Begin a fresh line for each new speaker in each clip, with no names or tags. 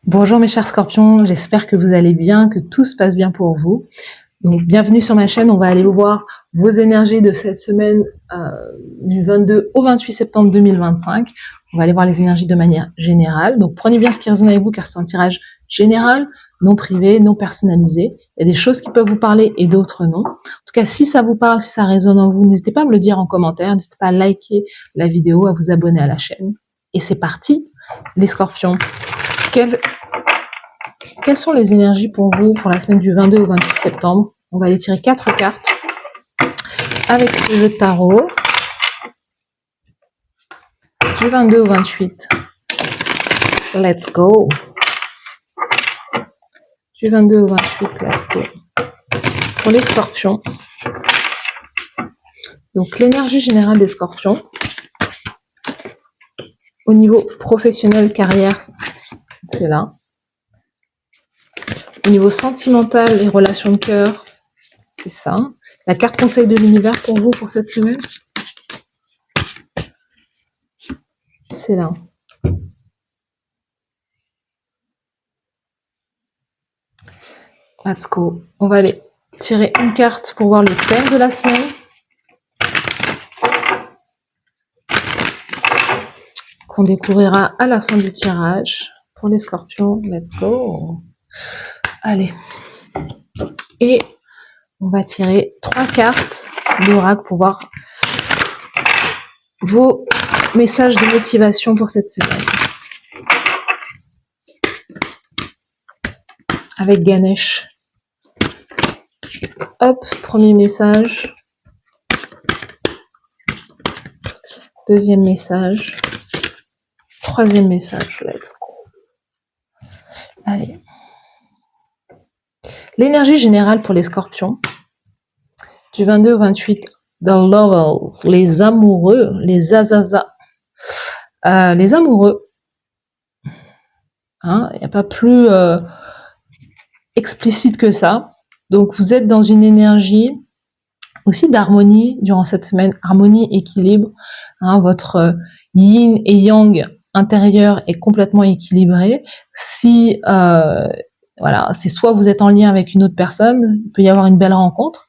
Bonjour mes chers scorpions, j'espère que vous allez bien, que tout se passe bien pour vous. Donc bienvenue sur ma chaîne, on va aller voir vos énergies de cette semaine du 22 au 28 septembre 2025. On va aller voir les énergies de manière générale. Donc prenez bien ce qui résonne avec vous car c'est un tirage général, non privé, non personnalisé. Il y a des choses qui peuvent vous parler et d'autres non. En tout cas, si ça vous parle, si ça résonne en vous, n'hésitez pas à me le dire en commentaire, n'hésitez pas à liker la vidéo, à vous abonner à la chaîne. Et c'est parti, les scorpions. Quelles sont les énergies pour vous pour la semaine du 22 au 28 septembre? On va aller tirer 4 cartes avec ce jeu de tarot. Du 22 au 28. Let's go. Du 22 au 28, let's go. Pour les scorpions. Donc l'énergie générale des scorpions. Au niveau professionnel, carrière, c'est là. Au niveau sentimental et relations de cœur, c'est ça. La carte conseil de l'univers pour vous pour cette semaine, c'est là. Let's go. On va aller tirer une carte pour voir le thème de la semaine. Qu'on découvrira à la fin du tirage. Pour les scorpions, let's go. Allez. Et on va tirer 3 cartes d'oracle pour voir vos messages de motivation pour cette semaine. Avec Ganesh. Hop, premier message. Deuxième message. Troisième message. Let's go. Allez. L'énergie générale pour les scorpions. Du 22 au 28. The Lovers. Les amoureux. Les Azaza. Les amoureux. Hein, il n'y a pas plus explicite que ça. Donc vous êtes dans une énergie aussi d'harmonie durant cette semaine, harmonie, équilibre. Hein, votre yin et yang intérieur est complètement équilibré. Si voilà, c'est soit vous êtes en lien avec une autre personne, il peut y avoir une belle rencontre,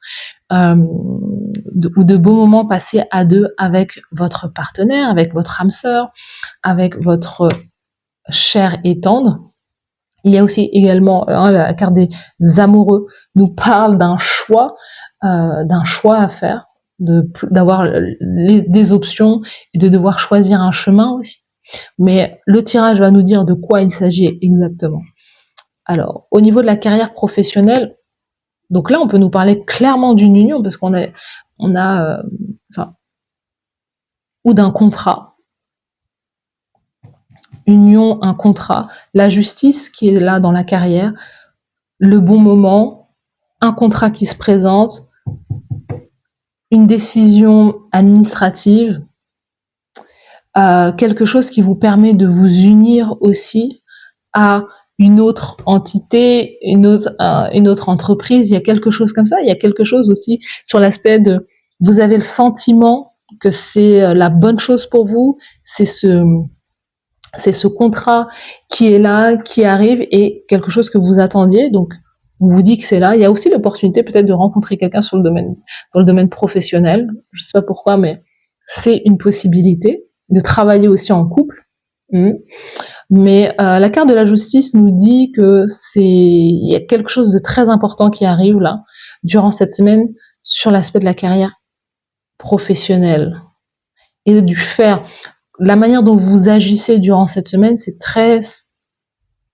ou de beaux moments passés à deux avec votre partenaire, avec votre âme sœur, avec votre chair et tendre. Il y a aussi également la carte des amoureux nous parle d'un choix à faire, d'avoir des options et de devoir choisir un chemin aussi. Mais le tirage va nous dire de quoi il s'agit exactement. Alors, au niveau de la carrière professionnelle, donc là, on peut nous parler clairement d'une union parce qu'on a ou d'un contrat. Union, un contrat, la justice qui est là dans la carrière, le bon moment, un contrat qui se présente, une décision administrative, quelque chose qui vous permet de vous unir aussi à une autre entité, une autre entreprise. Il y a quelque chose comme ça. Il y a quelque chose aussi sur l'aspect de vous avez le sentiment que c'est la bonne chose pour vous, c'est ce contrat qui est là, qui arrive et quelque chose que vous attendiez. Donc, on vous dit que c'est là. Il y a aussi l'opportunité peut-être de rencontrer quelqu'un dans le domaine professionnel. Je sais pas pourquoi, mais c'est une possibilité de travailler aussi en couple. Mais la carte de la justice nous dit que il y a quelque chose de très important qui arrive là durant cette semaine sur l'aspect de la carrière professionnelle et du faire. La manière dont vous agissez durant cette semaine, c'est très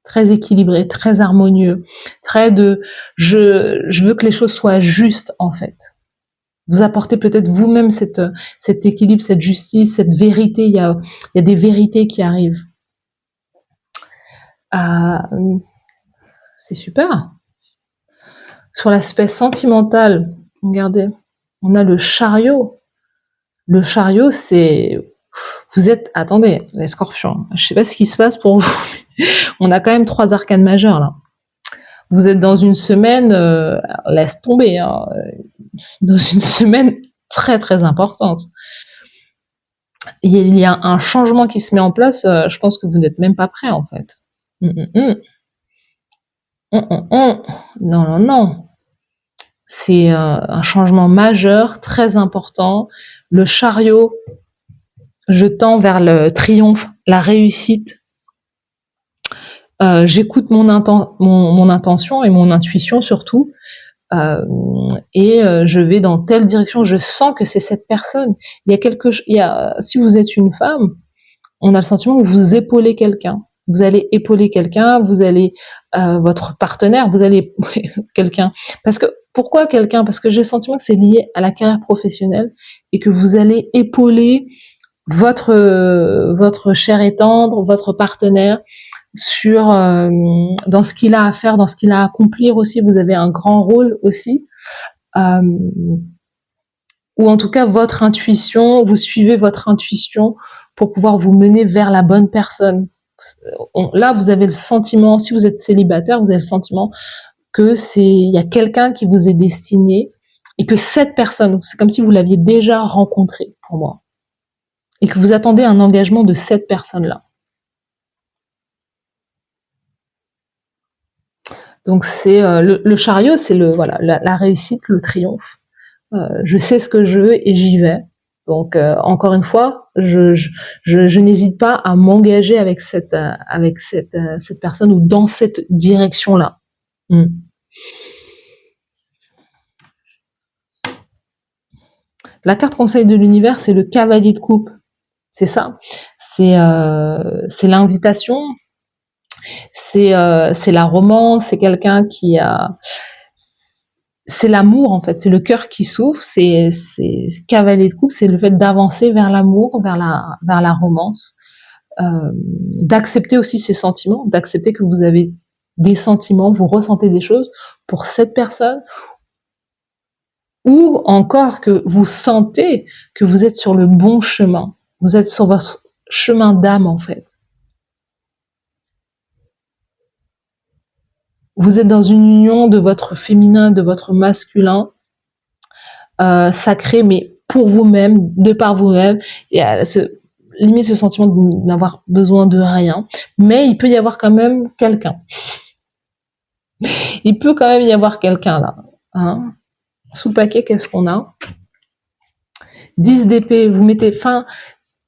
très équilibré, très harmonieux, très je veux que les choses soient justes en fait. Vous apportez peut-être vous-même cet équilibre, cette justice, cette vérité. Il y a des vérités qui arrivent. C'est super. Sur l'aspect sentimental, regardez, on a le chariot. Le chariot, c'est vous êtes, attendez, les scorpions, je sais pas ce qui se passe pour vous, on a quand même 3 arcanes majeures là. Vous êtes dans une semaine, laisse tomber, hein, dans une semaine très très importante. Il y a un changement qui se met en place, je pense que vous n'êtes même pas prêt en fait. Hum, hum, hum. Non, non, non. C'est un changement majeur, très important. Le chariot, je tends vers le triomphe, la réussite. J'écoute mon intention et mon intuition surtout. Je vais dans telle direction. Je sens que c'est cette personne. Si vous êtes une femme, on a le sentiment que vous épaulez quelqu'un. Vous allez épauler quelqu'un, vous allez votre partenaire, vous allez quelqu'un. Pourquoi quelqu'un? Parce que j'ai le sentiment que c'est lié à la carrière professionnelle et que vous allez épauler votre cher et tendre, votre partenaire sur dans ce qu'il a à faire, dans ce qu'il a à accomplir aussi. Vous avez un grand rôle aussi, euh, ou en tout cas votre intuition. Vous suivez votre intuition pour pouvoir vous mener vers la bonne personne. Là, vous avez le sentiment, si vous êtes célibataire, vous avez le sentiment que il y a quelqu'un qui vous est destiné et que cette personne, c'est comme si vous l'aviez déjà rencontré pour moi, et que vous attendez un engagement de cette personne-là. Donc c'est le chariot, c'est la réussite, le triomphe. Je sais ce que je veux et j'y vais. Donc encore une fois, je n'hésite pas à m'engager avec cette personne ou dans cette direction-là. Mm. La carte conseil de l'univers, c'est le cavalier de coupe. C'est ça. C'est l'invitation. C'est la romance. C'est quelqu'un qui a. C'est l'amour en fait. C'est le cœur qui souffre. C'est cavalier de coupe. C'est le fait d'avancer vers l'amour, vers la romance, d'accepter aussi ses sentiments, d'accepter que vous avez des sentiments, vous ressentez des choses pour cette personne, ou encore que vous sentez que vous êtes sur le bon chemin. Vous êtes sur votre chemin d'âme, en fait. Vous êtes dans une union de votre féminin, de votre masculin, sacré, mais pour vous-même, de par vous-même. Il y a limite ce sentiment de n'avoir besoin de rien. Mais il peut y avoir quand même quelqu'un. Il peut quand même y avoir quelqu'un là. Hein. Sous le paquet, qu'est-ce qu'on a? 10 d'épée, vous mettez fin.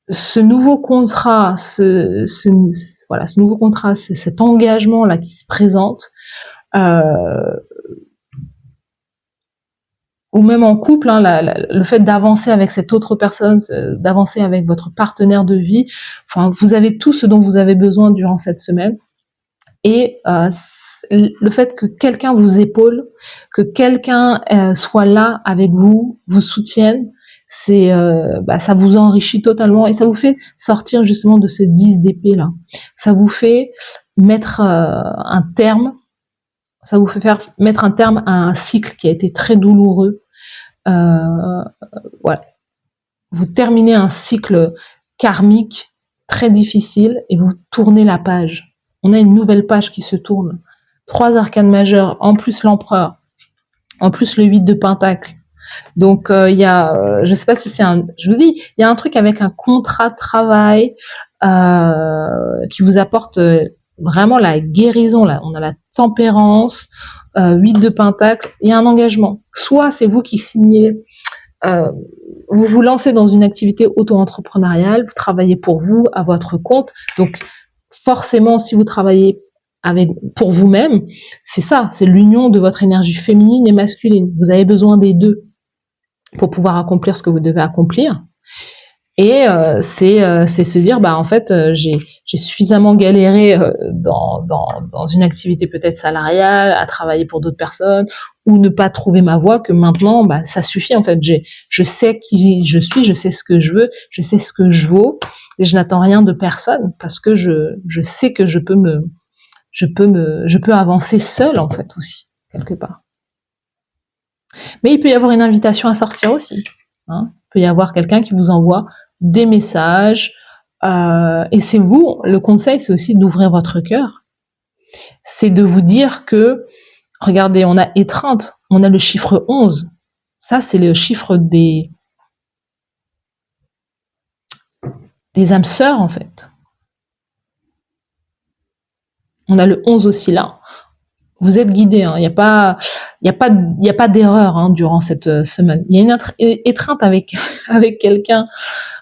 Ce nouveau contrat, ce nouveau contrat, cet engagement là qui se présente, ou même en couple, hein, le fait d'avancer avec cette autre personne, d'avancer avec votre partenaire de vie, enfin, vous avez tout ce dont vous avez besoin durant cette semaine. Et le fait que quelqu'un vous épaule, que quelqu'un soit là avec vous, vous soutienne, ça vous enrichit totalement et ça vous fait sortir justement de ce 10 d'épée là. Ça vous fait mettre un terme, ça vous fait mettre un terme à un cycle qui a été très douloureux. Voilà. Vous terminez un cycle karmique très difficile et vous tournez la page. On a une nouvelle page qui se tourne. 3 arcanes majeures, en plus l'empereur, en plus le 8 de pentacle. Donc il y a, je sais pas si c'est je vous dis, il y a un truc avec un contrat de travail qui vous apporte vraiment la guérison. Là, on a la tempérance, 8 de pentacle. Il y a un engagement. Soit c'est vous qui signez. Vous vous lancez dans une activité auto-entrepreneuriale, vous travaillez pour vous, à votre compte. Donc, forcément, si vous travaillez pour vous-même, c'est ça, c'est l'union de votre énergie féminine et masculine. Vous avez besoin des deux pour pouvoir accomplir ce que vous devez accomplir. Et c'est se dire, en fait, j'ai suffisamment galéré dans une activité peut-être salariale, à travailler pour d'autres personnes, ou ne pas trouver ma voie, que maintenant, ça suffit. En fait, je sais qui je suis, je sais ce que je veux, je sais ce que je vaux, et je n'attends rien de personne parce que je sais que je peux avancer seule en fait aussi quelque part. Mais il peut y avoir une invitation à sortir aussi. Hein. Il peut y avoir quelqu'un qui vous envoie des messages. Et c'est vous, le conseil, c'est aussi d'ouvrir votre cœur. C'est de vous dire que, regardez, on a étreinte, on a le chiffre 11. Ça, c'est le chiffre des âmes sœurs, en fait. On a le 11 aussi là. Vous êtes guidé, hein. Il n'y a pas d'erreur hein, durant cette semaine. Il y a une étreinte avec avec quelqu'un.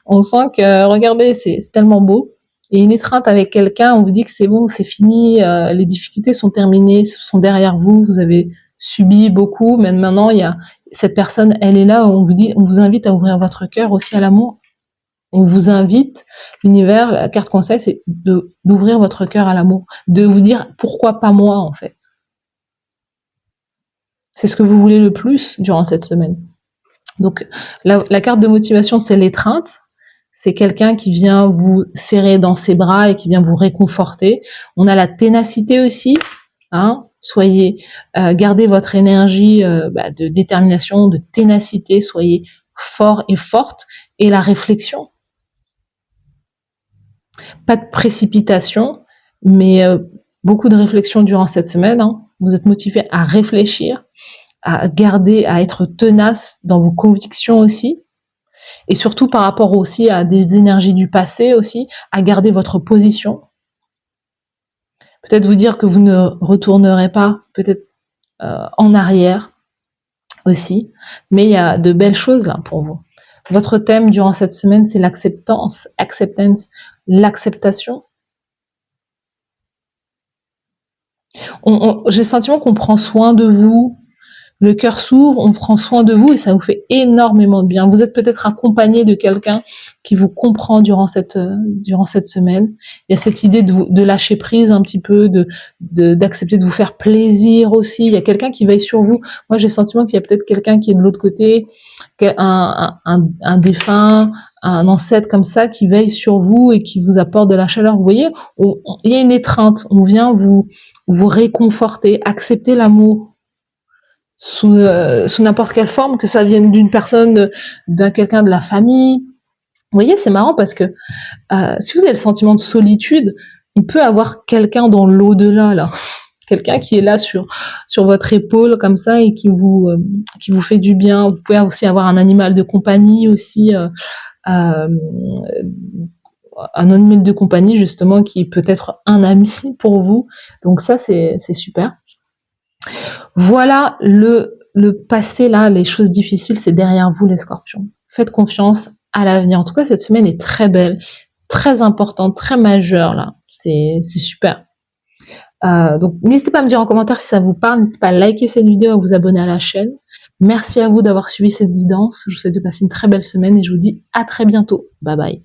On sent que, regardez, c'est tellement beau. Il y a une étreinte avec quelqu'un. On vous dit que c'est bon, c'est fini. Les difficultés sont terminées, sont derrière vous. Vous avez subi beaucoup, mais maintenant il y a cette personne, elle est là. On vous invite à ouvrir votre cœur aussi à l'amour. On vous invite, l'univers, la carte conseil, c'est d'ouvrir votre cœur à l'amour, de vous dire pourquoi pas moi en fait. C'est ce que vous voulez le plus durant cette semaine. Donc la carte de motivation, c'est l'étreinte. C'est quelqu'un qui vient vous serrer dans ses bras et qui vient vous réconforter. On a la ténacité aussi. Hein, gardez votre énergie de détermination, de ténacité. Soyez fort et forte. Et la réflexion. Pas de précipitation, mais beaucoup de réflexion durant cette semaine. Hein. Vous êtes motivé à réfléchir, à garder, à être tenace dans vos convictions aussi. Et surtout par rapport aussi à des énergies du passé aussi, à garder votre position. Peut-être vous dire que vous ne retournerez pas peut-être en arrière aussi. Mais il y a de belles choses là pour vous. Votre thème durant cette semaine, c'est l'acceptance, l'acceptation. J'ai le sentiment qu'on prend soin de vous, le cœur s'ouvre, on prend soin de vous et ça vous fait énormément de bien. Vous êtes peut-être accompagné de quelqu'un qui vous comprend durant cette semaine. Il y a cette idée de lâcher prise un petit peu, d'accepter de vous faire plaisir aussi. Il y a quelqu'un qui veille sur vous. Moi, j'ai le sentiment qu'il y a peut-être quelqu'un qui est de l'autre côté, un défunt, un ancêtre comme ça qui veille sur vous et qui vous apporte de la chaleur. Vous voyez, il y a une étreinte. On vient vous réconforter, accepter l'amour sous n'importe quelle forme, que ça vienne d'une personne, d'un quelqu'un de la famille. Vous voyez, c'est marrant parce que si vous avez le sentiment de solitude, il peut avoir quelqu'un dans l'au-delà là, quelqu'un qui est là sur votre épaule comme ça et qui vous fait du bien. Vous pouvez aussi avoir un animal de compagnie aussi. Un animal de compagnie justement qui peut être un ami pour vous. Donc ça c'est super. Voilà le passé là, les choses difficiles, c'est derrière vous les scorpions. Faites confiance à l'avenir. En tout cas, cette semaine est très belle, très importante, très majeure là. C'est super. Donc n'hésitez pas à me dire en commentaire si ça vous parle, n'hésitez pas à liker cette vidéo, à vous abonner à la chaîne. Merci à vous d'avoir suivi cette guidance. Je vous souhaite de passer une très belle semaine et je vous dis à très bientôt. Bye bye.